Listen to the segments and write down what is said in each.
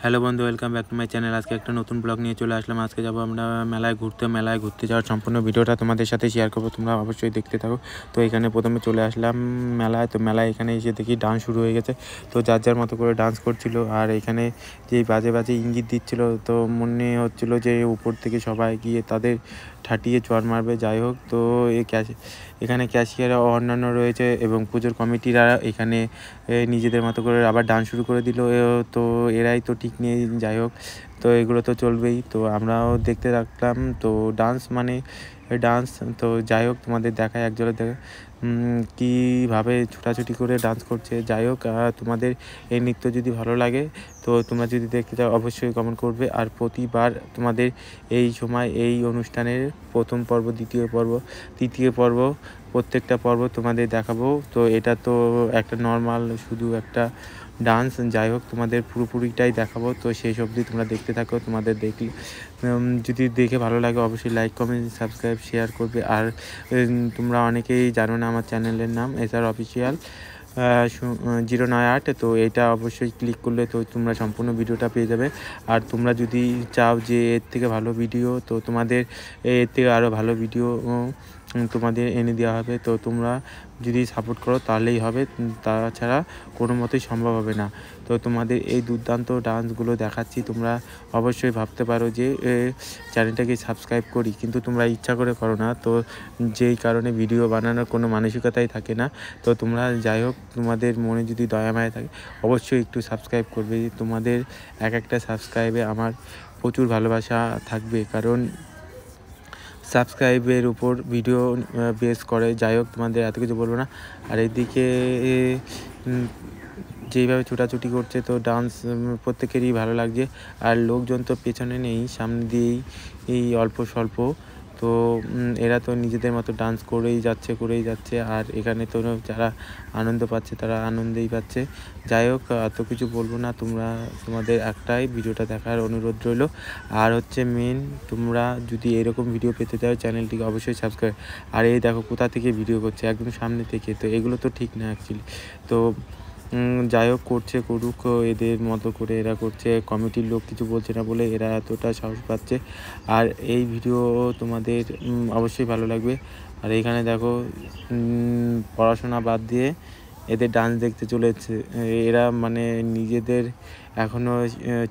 Hello বন্ধু, welcome back to my channel. আজকে একটা নতুন ব্লগ নিয়ে চলে আসলাম। আজকে যাবো আমরা মেলায় ঘুরতে যাওয়ার সম্পূর্ণ ভিডিওটা তোমাদের সাথে শেয়ার করবো, তোমরা অবশ্যই দেখতে থাকো। তো এখানে প্রথমে চলে আসলাম মেলায়। তো মেলায় এখানে এসে দেখি ডান্স শুরু হয়ে গেছে। তো যার যার মতো করে ডান্স করছিল, আর এখানে যেই বাজে বাজে ইঙ্গিত দিচ্ছিল, তো মনে হচ্ছিলো যে উপর থেকে সবাই গিয়ে তাদের ঠাটিয়ে চড় মারবে। যাই হোক, তো এখানে ক্যাশিয়ার ও অন্যান্য রয়েছে এবং পুজোর কমিটিরা এখানে নিজেদের মতো করে আবার ডান্স শুরু করে দিল। তো এরাই তো ঠিক নেই। যাই হোক, তো এগুলো তো চলবেই, তো আমরাও দেখতে থাকলাম। তো ডান্স মানে ডান্স। তো যাই হোক, তোমাদের দেখায় একজনের দেখা কীভাবে ছোটাছুটি করে ডান্স করছে। যাই হোক, তোমাদের এই নৃত্য যদি ভালো লাগে তো তোমরা যদি দেখতে চাও অবশ্যই কমেন্ট করবে। আর প্রতিবার তোমাদের এই সময় এই অনুষ্ঠানের প্রথম পর্ব, দ্বিতীয় পর্ব, তৃতীয় পর্ব, প্রত্যেকটা পর্ব তোমাদের দেখাবো। তো এটা তো একটা নর্মাল শুধু একটা ডান্স। যাই হোক, তোমাদের পুরোপুরিটাই দেখাবো। তো সেই অবধি তোমরা দেখতে থাকো। তোমাদের দেখলে যদি দেখে ভালো লাগে অবশ্যই লাইক, কমেন্ট, সাবস্ক্রাইব, শেয়ার করবে। আর তোমরা অনেকেই জানো না আমার চ্যানেলের নাম SR অফিসিয়াল 098। তো এটা অবশ্যই ক্লিক করলে তো তোমরা সম্পূর্ণ ভিডিওটা পেয়ে যাবে। আর তোমরা যদি চাও যে এর থেকে ভালো ভিডিও, তো তোমাদের এর থেকে আরও ভালো ভিডিও তোমাদের এনে দেওয়া হবে। তো তোমরা যদি সাপোর্ট করো তাহলেই হবে, তাছাড়া কোনো মতেই সম্ভব হবে না। তো তোমাদের এই দুর্দান্ত ডান্সগুলো দেখাচ্ছি, তোমরা অবশ্যই ভাবতে পারো যে চ্যানেলটাকে সাবস্ক্রাইব করি, কিন্তু তোমরা ইচ্ছা করে করো না। তো যেই কারণে ভিডিও বানানোর কোনো মানসিকতাই থাকে না। তো তোমরা যাই হোক, তোমাদের মনে যদি দয়া মায়া থাকে অবশ্যই একটু সাবস্ক্রাইব করবে। তোমাদের একটা সাবস্ক্রাইবে আমার প্রচুর ভালোবাসা থাকবে, কারণ সাবস্ক্রাইবের উপর ভিডিও বেস করে। যাই হোক, তোমাদের এত কিছু বলবো না। আর এদিকে যেইভাবে ছোটাছুটি করছে, তো ডান্স প্রত্যেকেরই ভালো লাগছে। আর লোকজন তো পেছনে নেই, সামনে দিয়েই এই অল্প স্বল্প। তো এরা তো নিজেদের মতো ডান্স করেই যাচ্ছে। আর এখানে তো যারা আনন্দ পাচ্ছে তারা আনন্দেই পাচ্ছে। যাই হোক, এত কিছু বলবো না। তোমাদের একটাই ভিডিওটা দেখার অনুরোধ রইল। আর হচ্ছে মেন, তোমরা যদি এরকম ভিডিও পেতে চাও চ্যানেলটিকে অবশ্যই সাবস্ক্রাইব। আর এই দেখো কোথা থেকে ভিডিও করছে, একদম সামনে থেকে। তো এগুলো তো ঠিক না অ্যাকচুয়ালি। তো যাই হোক, করুক এদের মতো করে, এরা করছে। কমিটির লোক কিছু বলছে না বলে এরা এতটা সাহস পাচ্ছে। আর এই ভিডিও তোমাদের অবশ্যই ভালো লাগবে। আর এখানে দেখো পড়াশোনা বাদ দিয়ে এদের ডান্স দেখতে চলে এসেছে। এরা মানে নিজেদের এখনও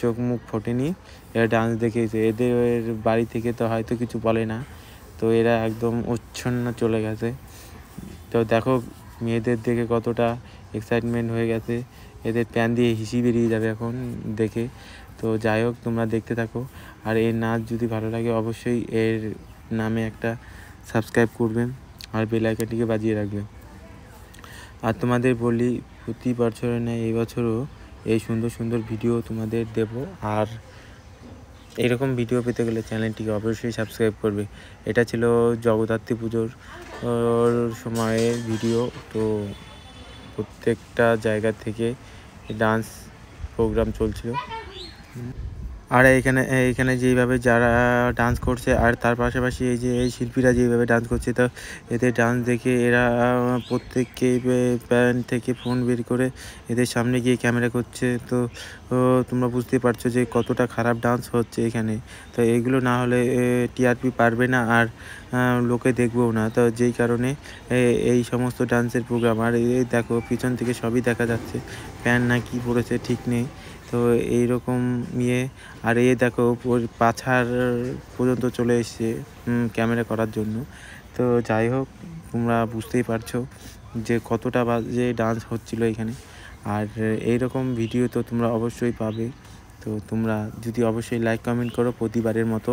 চোখ মুখ ফোটেনি, এরা ডান্স দেখেছে। এদের বাড়ি থেকে তো হয়তো কিছু বলে না, তো এরা একদম উচ্ছন্ন চলে গেছে। তো দেখো মেয়েদের দেখে কতটা এক্সাইটমেন্ট হয়ে গেছে, এদের প্যান দিয়ে হিসি বেরিয়ে যাবে এখন দেখে। তো যাই হোক, তোমরা দেখতে থাকো। আর এর নাচ যদি ভালো লাগে অবশ্যই এর নামে একটা সাবস্ক্রাইব করবে আর বেল আইকনটিকে বাজিয়ে রাখবে। আর তোমাদের বলি, প্রতি বছরের ন্যায় এই বছরও এই সুন্দর সুন্দর ভিডিও তোমাদের দেব। আর এরকম ভিডিও পেতে গেলে চ্যানেলটিকে অবশ্যই সাবস্ক্রাইব করবে। এটা ছিল জগদ্ধাত্রী পুজোর সময়ের ভিডিও। তো প্রত্যেকটা জায়গা থেকে ডান্স প্রোগ্রাম চলছিল। আর এইখানে যেইভাবে যারা ডান্স করছে, আর তার পাশাপাশি এই শিল্পীরা যেইভাবে ডান্স করছে, তো এদের ডান্স দেখে এরা প্রত্যেককেই প্যান্ট থেকে ফোন বের করে এদের সামনে গিয়ে ক্যামেরা করছে। তো তোমরা বুঝতে পারছো যে কতটা খারাপ ডান্স হচ্ছে এখানে। তো এগুলো না হলে টিআরপি পারবে না, আর লোকে দেখবেও না। তো যেই কারণে এই সমস্ত ডান্সের প্রোগ্রাম। আর এই দেখো পিছন থেকে সবই দেখা যাচ্ছে, প্যান্ট না কি পরেছে ঠিক নেই। তো এইরকম আর দেখো পাছার পর্যন্ত চলে এসছে ক্যামেরা করার জন্য। তো যাই হোক, তোমরা বুঝতেই পারছো যে কতটা বাজে ডান্স হচ্ছিল এখানে। আর এইরকম ভিডিও তো তোমরা অবশ্যই পাবে। তো তোমরা যদি অবশ্যই লাইক, কমেন্ট করো, প্রতিবারের মতো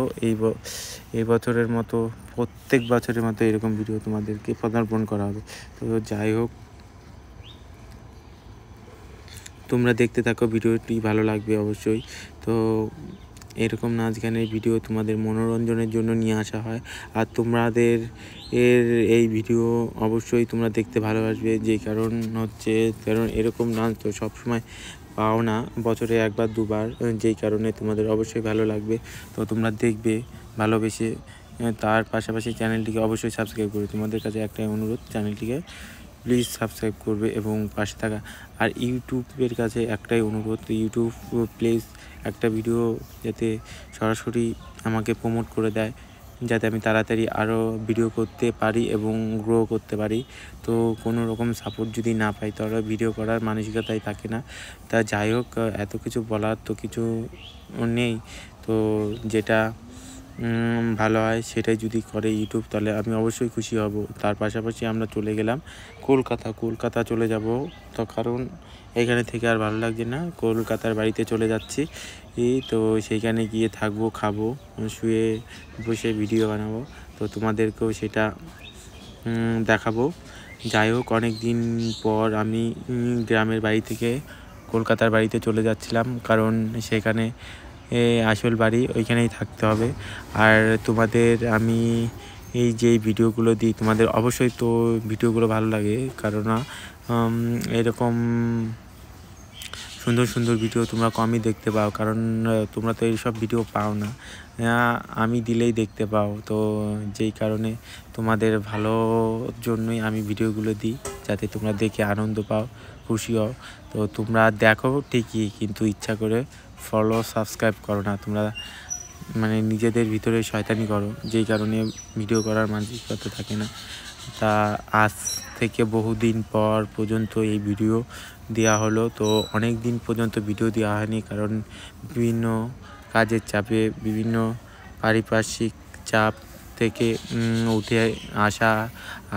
এই বছরের মতো প্রত্যেক বছরের মতো এরকম ভিডিও তোমাদেরকে পদার্পণ করা হবে। তো যাই হোক, তোমরা দেখতে থাকো, ভিডিওটি ভালো লাগবে অবশ্যই। তো এরকম নাচ গানের ভিডিও তোমাদের মনোরঞ্জনের জন্য নিয়ে আসা হয়। আর তোমাদের এই ভিডিও অবশ্যই তোমরা দেখতে ভালোবাসবে, যেই কারণ এরকম নাচ তো সবসময় পাও না, বছরে একবার দুবার, যেই কারণে তোমাদের অবশ্যই ভালো লাগবে। তো তোমরা দেখবে ভালোবেসে। তার পাশাপাশি চ্যানেলটিকে অবশ্যই সাবস্ক্রাইব করবে। তোমাদের কাছে একটাই অনুরোধ, চ্যানেলটিকে প্লিজ সাবস্ক্রাইব করবে এবং পাশে থাকা। আর ইউটিউবের কাছে একটাই অনুরোধ, ইউটিউব প্লিজ একটা ভিডিও যাতে সরাসরি আমাকে প্রমোট করে দেয়, যাতে আমি তাড়াতাড়ি আরও ভিডিও করতে পারি এবং গ্রো করতে পারি। তো কোনো রকম সাপোর্ট যদি না পাই তাহলে ভিডিও করার মানসিকতাই থাকে না। তা যাই হোক, এত কিছু বলার তো কিছু নেই। তো যেটা ভালো হয় সেটাই যদি করে ইউটিউব, তাহলে আমি অবশ্যই খুশি হব। তার পাশাপাশি আমরা চলে গেলাম কলকাতা চলে যাব। তো কারণ এখানে থেকে আর ভালো লাগছে না, কলকাতার বাড়িতে চলে যাচ্ছি। তো সেইখানে গিয়ে থাকবো, খাবো, শুয়ে বসে ভিডিও বানাবো। তো তোমাদেরকেও সেটা দেখাবো। যাই হোক, অনেক দিন পর আমি গ্রামের বাড়ি থেকে কলকাতার বাড়িতে চলে যাচ্ছিলাম, কারণ সেখানে আসল বাড়ি, ওইখানেই থাকতে হবে। আর তোমাদের আমি এই যে ভিডিওগুলো দিই, তোমাদের অবশ্যই তো ভিডিওগুলো ভালো লাগে, কারণ এরকম সুন্দর সুন্দর ভিডিও তোমরা কমই দেখতে পাও, কারণ তোমরা তো এইসব ভিডিও পাও না, আমি দিলেই দেখতে পাও। তো যেই কারণে তোমাদের ভালোর জন্যই আমি ভিডিওগুলো দিই, যাতে তোমরা দেখে আনন্দ পাও, খুশি হও। তো তোমরা দেখো ঠিকই, কিন্তু ইচ্ছা করে ফলো সাবস্ক্রাইব করো না, তোমরা মানে নিজেদের ভিতরে শয়তানি করো, যেই কারণে ভিডিও করার মানসিকতা থাকে না। তা আজ থেকে বহুদিন পর পর্যন্ত এই ভিডিও দেওয়া হলো। তো অনেক দিন পর্যন্ত ভিডিও দেওয়া হয়নি, কারণ বিভিন্ন কাজের চাপে, বিভিন্ন পারিপার্শ্বিক চাপ থেকে উঠে আসা,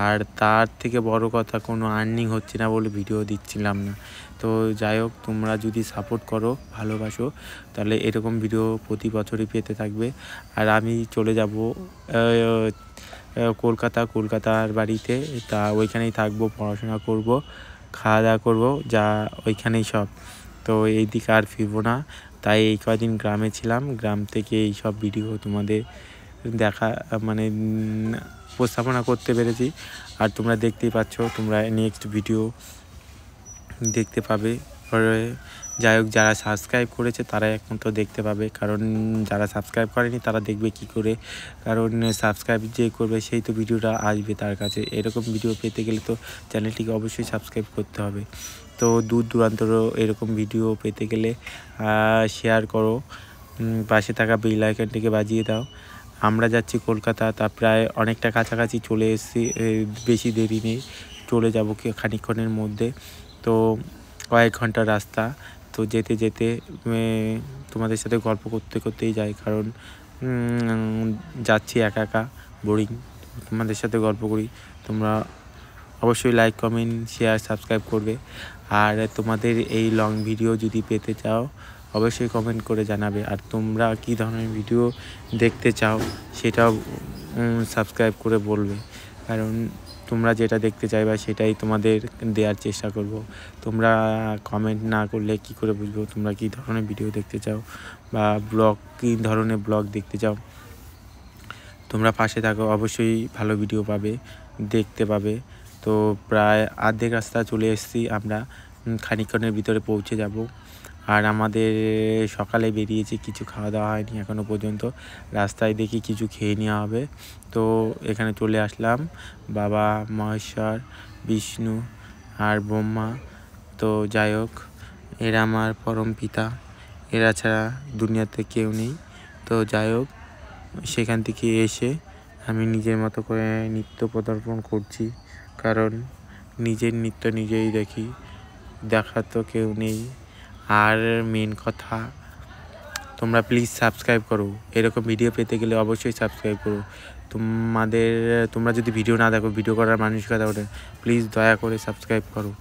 আর তার থেকে বড় কথা কোনো আর্নিং হচ্ছে না বলে ভিডিও দিচ্ছিলাম না। তো যাই হোক, তোমরা যদি সাপোর্ট করো, ভালোবাসো, তাহলে এরকম ভিডিও প্রতি বছরই পেতে থাকবে। আর আমি চলে যাব কলকাতার বাড়িতে, তা ওইখানেই থাকবো, পড়াশোনা করব, খাওয়া দাওয়া করবো, যা ওইখানেই সব। তো এই দিকে আর ফিরবো না। তাই এই কদিন গ্রামে ছিলাম, গ্রাম থেকে এই সব ভিডিও তোমাদের দেখা মানে উপস্থাপনা করতে পেরেছি। আর তোমরা দেখতেই পাচ্ছ, তোমরা নেক্সট ভিডিও দেখতে পাবে। যাই হোক, যারা সাবস্ক্রাইব করেছে তারা একমাত্র দেখতে পাবে, কারণ যারা সাবস্ক্রাইব করেনি তারা দেখবে কি করে, কারণ সাবস্ক্রাইব যে করবে সেই তো ভিডিওটা আসবে তার কাছে। এরকম ভিডিও পেতে গেলে তো চ্যানেলটিকে অবশ্যই সাবস্ক্রাইব করতে হবে। তো দূর দূরান্তর এরকম ভিডিও পেতে গেলে শেয়ার করো, পাশে থাকা বেল আইকনটিকে বাজিয়ে দাও। আমরা যাচ্ছি কলকাতা, তা প্রায় অনেকটা কাছাকাছি চলে এসেছি, বেশি দেরি নেই, চলে যাব খানিকক্ষণের মধ্যে। তো কয়েক ঘন্টার রাস্তা। তো যেতে যেতে তোমাদের সাথে গল্প করতে করতেই যাই, কারণ যাচ্ছি একা একা, বোরিং, তোমাদের সাথে গল্প করি। তোমরা অবশ্যই লাইক, কমেন্ট, শেয়ার, সাবস্ক্রাইব করবে। আর তোমাদের এই লং ভিডিও যদি পেতে চাও, অবশ্যই কমেন্ট করে জানাবে। আর তোমরা কী ধরনের ভিডিও দেখতে চাও সেটাও সাবস্ক্রাইব করে বলবে, কারণ তোমরা যেটা দেখতে চাইবা সেটাই তোমাদের দেওয়ার চেষ্টা করব। তোমরা কমেন্ট না করলে কি করে বুঝবো তোমরা কী ধরনের ভিডিও দেখতে চাও, বা কী ধরনের ব্লগ দেখতে চাও। তোমরা পাশে থাকো, অবশ্যই ভালো ভিডিও পাবে, দেখতে পাবে। তো প্রায় অর্ধেক রাস্তা চলে এসেছি আমরা, খানিকক্ষণের ভিতরে পৌঁছে যাব। আর আমাদের সকালে বেরিয়েছি, কিছু খাওয়া দাওয়া হয়নি এখনও পর্যন্ত, রাস্তায় দেখি কিছু খেয়ে নেওয়া হবে। তো এখানে চলে আসলাম, বাবা, মহেশ্বর, বিষ্ণু আর ব্রহ্মা। তো যাই হোক, এরা আমার পরম পিতা, এরা ছাড়া দুনিয়াতে কেউ নেই। তো যাই হোক, সেখান থেকে এসে আমি নিজের মতো করে নৃত্য প্রদর্শন করছি, কারণ নিজের নৃত্য নিজেই দেখি, দেখার তো কেউ নেই। আর মেন কথা, তোমরা প্লিজ সাবস্ক্রাইব করো, এরকম ভিডিও পেতে গেলে অবশ্যই সাবস্ক্রাইব করো। তোমরা যদি ভিডিও না দেখো, ভিডিও করার মানসিকতা ওঠে, প্লিজ দয়া করে সাবস্ক্রাইব করো।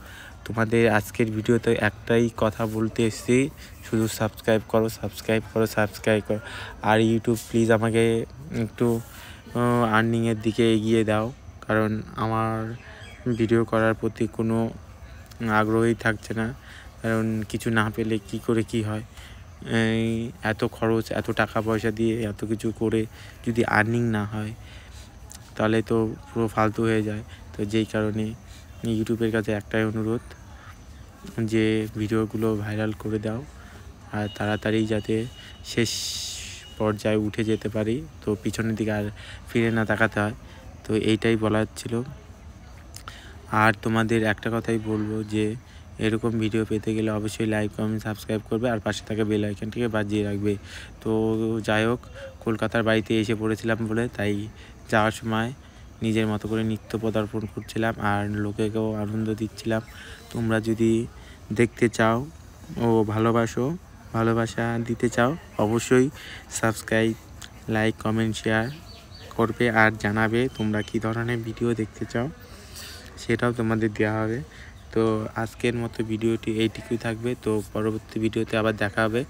তোমাদের আজকের ভিডিওতে একটাই কথা বলতে এসেছি, শুধু সাবস্ক্রাইব করো, সাবস্ক্রাইব করো, সাবস্ক্রাইব করো। আর ইউটিউব প্লিজ আমাকে একটু আর্নিংয়ের দিকে এগিয়ে দাও, কারণ আমার ভিডিও করার প্রতি কোনো আগ্রহই থাকছে না, কারণ কিছু না পেলে কি করে কি হয়। এত খরচ, এত টাকা পয়সা দিয়ে এত কিছু করে যদি আর্নিং না হয়, তাহলে তো পুরো ফালতু হয়ে যায়। তো যেই কারণে ইউটিউবের কাছে একটাই অনুরোধ, যে ভিডিওগুলো ভাইরাল করে দাও, আর তাড়াতাড়ি যাতে শেষ পর্যায়ে উঠে যেতে পারি, তো পিছনের দিকে আর ফিরে না তাকাতে হয়। তো এইটাই বলার ছিল। আর তোমাদের একটা কথাই বলবো, যে এরকম ভিডিও পেতে গেলে অবশ্যই লাইক কমেন্ট সাবস্ক্রাইব করবে আর পাশে থাকা বেল আইকনটিকে বাজিয়ে রাখবে। তো যাই হোক, কলকাতার বাড়িতে এসে পড়েছিলাম বলে তাই যাওয়ার সময় নিজের মতো করে নৃত্য পদার্পণ করছিলাম আর লোকেকেও আনন্দ দিচ্ছিলাম। তোমরা যদি দেখতে চাও ও ভালোবাসা দিতে চাও অবশ্যই সাবস্ক্রাইব, লাইক, কমেন্ট, শেয়ার করবে আর জানাবে তোমরা কী ধরনের ভিডিও দেখতে চাও, সেটাও তোমাদের দেওয়া হবে। তো আজকের মতো ভিডিওটি এইটুকুই থাকবে। তো পরবর্তী ভিডিওতে আবার দেখা হবে।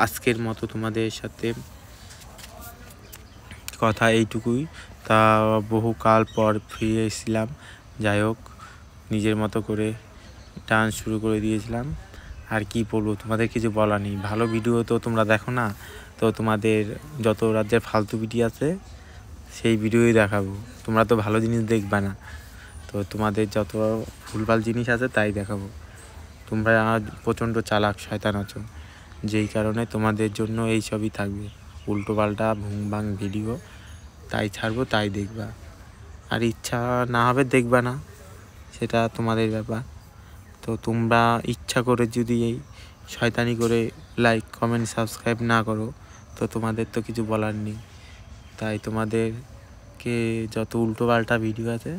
আজকের মতো তোমাদের সাথে কথা এইটুকুই। তা বহুকাল পর ফিরে এসেছিলাম। যাই হোক, নিজের মতো করে ডান্স শুরু করে দিয়েছিলাম। আর কি বলবো, তোমাদের কিছু বলার নেই। ভালো ভিডিও তো তোমরা দেখো না, তো তোমাদের যত রাজ্যের ফালতু ভিডিও আছে সেই ভিডিওই দেখাবো। তোমরা তো ভালো জিনিস দেখবা না, তো তোমাদের যত ভুলভাল জিনিস আছে তাই দেখাবো। তোমরা প্রচণ্ড চালাক শয়তান আছো, যেই কারণে তোমাদের জন্য এই সবই থাকবে, উল্টো পাল্টা ভুংবাং ভিডিও। তাই ছাড়বো, তাই দেখবা। আর ইচ্ছা না হবে দেখবা না, সেটা তোমাদের ব্যাপার। তো তোমরা ইচ্ছা করে যদি এই শয়তানি করে লাইক কমেন্ট সাবস্ক্রাইব না করো তো তোমাদের তো কিছু বলার নেই। তাই তোমাদেরকে যত উল্টো পাল্টা ভিডিও আছে